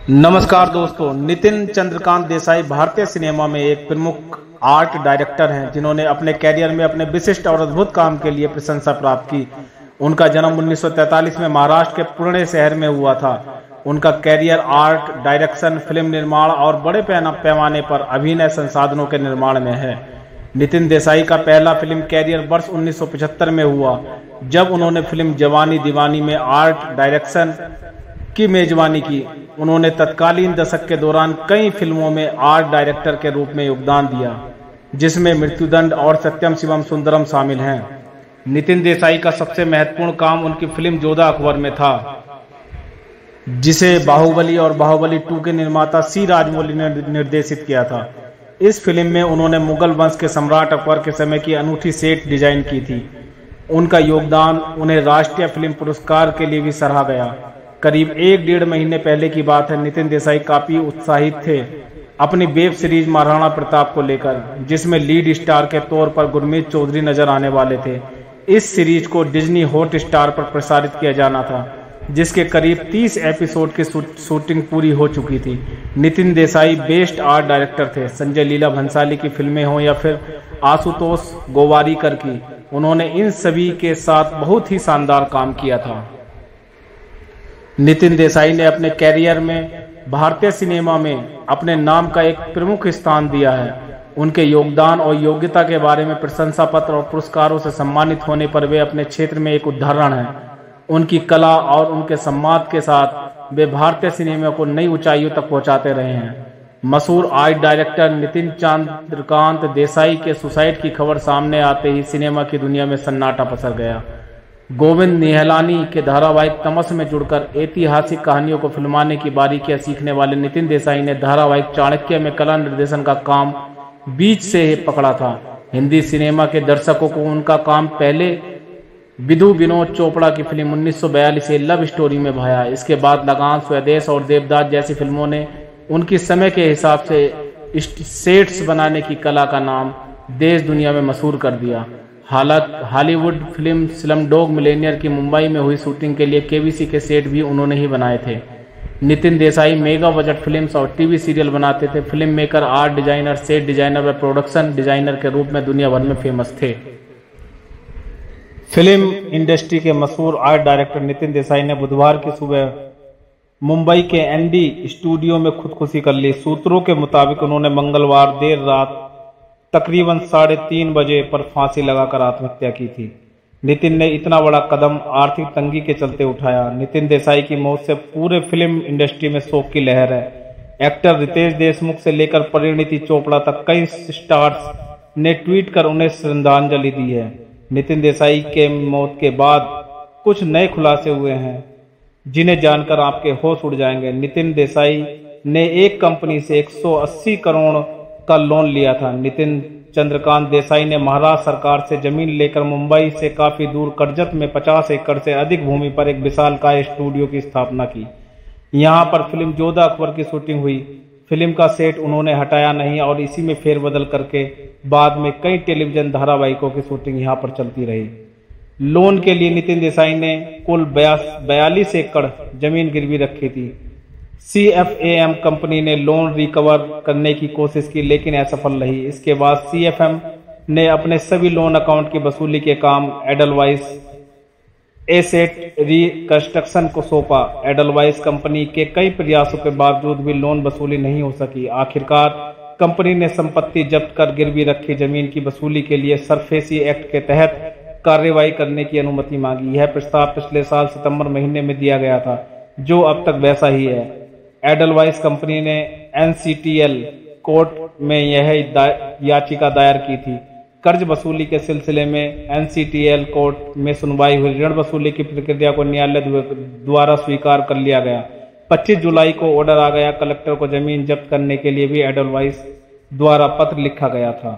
नमस्कार दोस्तों, नितिन चंद्रकांत देसाई भारतीय सिनेमा में एक प्रमुख आर्ट डायरेक्टर हैं जिन्होंने अपने कैरियर में अपने विशिष्ट और अद्भुत काम के लिए प्रशंसा प्राप्त की। उनका जन्म 1943 में महाराष्ट्र के पुणे शहर में हुआ था। उनका कैरियर आर्ट डायरेक्शन, फिल्म निर्माण और बड़े पैमाने पर अभिनय संसाधनों के निर्माण में है। नितिन देसाई का पहला फिल्म कैरियर वर्ष 1975 में हुआ, जब उन्होंने फिल्म जवानी दीवानी में आर्ट डायरेक्शन की मेजबानी की। उन्होंने तत्कालीन दशक के दौरान कई फिल्मों में आर्ट डायरेक्टर के रूप में योगदान दिया, जिसमें मृत्युदंड और सत्यम शिवम सुंदरम शामिल हैं। नितिन देसाई का सबसे महत्वपूर्ण काम उनकी फिल्म जोधा अकबर में था, जिसे बाहुबली और बाहुबली 2 के निर्माता सी राजमौली ने निर्देशित किया था। इस फिल्म में उन्होंने मुगल वंश के सम्राट अकबर के समय की अनूठी सेट डिजाइन की थी। उनका योगदान उन्हें राष्ट्रीय फिल्म पुरस्कार के लिए भी सराहा गया। करीब 1-1.5 महीने पहले की बात है, नितिन देसाई काफी उत्साहित थे अपनी वेब सीरीज महाराणा प्रताप को लेकर, जिसमें लीड स्टार के तौर पर गुरमीत चौधरी नजर आने वाले थे। इस सीरीज को डिज्नी हॉट स्टार पर प्रसारित किया जाना था, जिसके करीब 30 एपिसोड की शूटिंग पूरी हो चुकी थी। Nitin Desai best art director थे। संजय लीला भंसाली की फिल्में हों या फिर आशुतोष गोवारिकर की, उन्होंने इन सभी के साथ बहुत ही शानदार काम किया था। नितिन देसाई ने अपने कैरियर में भारतीय सिनेमा में अपने नाम का एक प्रमुख स्थान दिया है। उनके योगदान और योग्यता के बारे में प्रशंसा पत्र और पुरस्कारों से सम्मानित होने पर वे अपने क्षेत्र में एक उदाहरण हैं। उनकी कला और उनके सम्मान के साथ वे भारतीय सिनेमा को नई ऊंचाइयों तक पहुंचाते रहे हैं। मशहूर आर्ट डायरेक्टर नितिन चंद्रकांत देसाई के सुसाइड की खबर सामने आते ही सिनेमा की दुनिया में सन्नाटा पसर गया। गोविंद निहलानी के धारावाहिक तमस में जुड़कर ऐतिहासिक कहानियों को फिल्माने की बारीकियां सीखने वाले नितिन देसाई ने धारावाहिक चाणक्य में कला निर्देशन का काम बीच से पकड़ा था। हिंदी सिनेमा के दर्शकों को उनका काम पहले विधु विनोद चोपड़ा की फिल्म 1942 से लव स्टोरी में भाया। इसके बाद लगान, स्वदेश और देवदास जैसी फिल्मों ने उनकी समय के हिसाब से सेट्स बनाने की कला का नाम देश दुनिया में मशहूर कर दिया। हालांकि हॉलीवुड फिल्म स्लमडॉग मिलियनेयर की मुंबई में हुई शूटिंग के लिए केबीसी के सेट भी उन्होंने ही बनाए थे। Nitin Desai mega budget films और टीवी सीरियल बनाते थे। Film maker, art designer, set designer व प्रोडक्शन डिजाइनर के रूप में दुनिया भर में फेमस थे। फिल्म इंडस्ट्री के मशहूर आर्ट डायरेक्टर नितिन देसाई ने बुधवार की सुबह मुंबई के एनडी स्टूडियो में खुदकुशी कर ली। सूत्रों के मुताबिक उन्होंने मंगलवार देर रात तकरीबन 3:30 बजे पर फांसी लगाकर आत्महत्या की थी। नितिन ने इतना बड़ा कदम आर्थिक तंगी के चलते उठाया। नितिन देसाई की मौत से पूरे फिल्म इंडस्ट्री में शोक की लहर है। एक्टर रितेश देशमुख से लेकर परिणीति चोपड़ा तक कई स्टार्स ने ट्वीट कर उन्हें श्रद्धांजलि दी है। नितिन देसाई के मौत के बाद कुछ नए खुलासे हुए हैं, जिन्हें जानकर आपके होश उड़ जाएंगे। नितिन देसाई ने एक कंपनी से 180 करोड़ का लोन लिया था। नितिन चंद्रकांत देसाई ने महाराष्ट्र सरकार से जमीन लेकर मुंबई से काफी दूर कर्जत में 50 एकड़ से अधिक भूमि पर एक विशालकाय स्टूडियो की स्थापना की। यहां पर फिल्म जोधा अकबर की शूटिंग हुई। फिल्म का सेट उन्होंने हटाया नहीं और इसी में फेरबदल करके बाद में कई टेलीविजन धारावाहिकों की शूटिंग यहां पर चलती रही। लोन के लिए नितिन देसाई ने कुल 42 एकड़ जमीन गिरवी रखी थी। CFAM कंपनी ने लोन रिकवर करने की कोशिश की, लेकिन असफल रही। इसके बाद CFM ने अपने सभी लोन अकाउंट की वसूली के काम एडलवाइस एसेट रिकंस्ट्रक्शन को सौंपा। एडलवाइस कंपनी के कई प्रयासों के बावजूद भी लोन वसूली नहीं हो सकी। आखिरकार कंपनी ने संपत्ति जब्त कर गिरवी रखी जमीन की वसूली के लिए सरफेसी एक्ट के तहत कार्रवाई करने की अनुमति मांगी। यह प्रस्ताव पिछले साल सितंबर महीने में दिया गया था, जो अब तक वैसा ही है। एडलवाइस कंपनी ने NCTL कोर्ट में यह याचिका दायर की थी। कर्ज वसूली के सिलसिले में NCTL कोर्ट में सुनवाई हुई। ऋण वसूली की प्रक्रिया को न्यायालय द्वारा स्वीकार कर लिया गया। 25 जुलाई को ऑर्डर आ गया। कलेक्टर को जमीन जब्त करने के लिए भी एडलवाइस द्वारा पत्र लिखा गया था।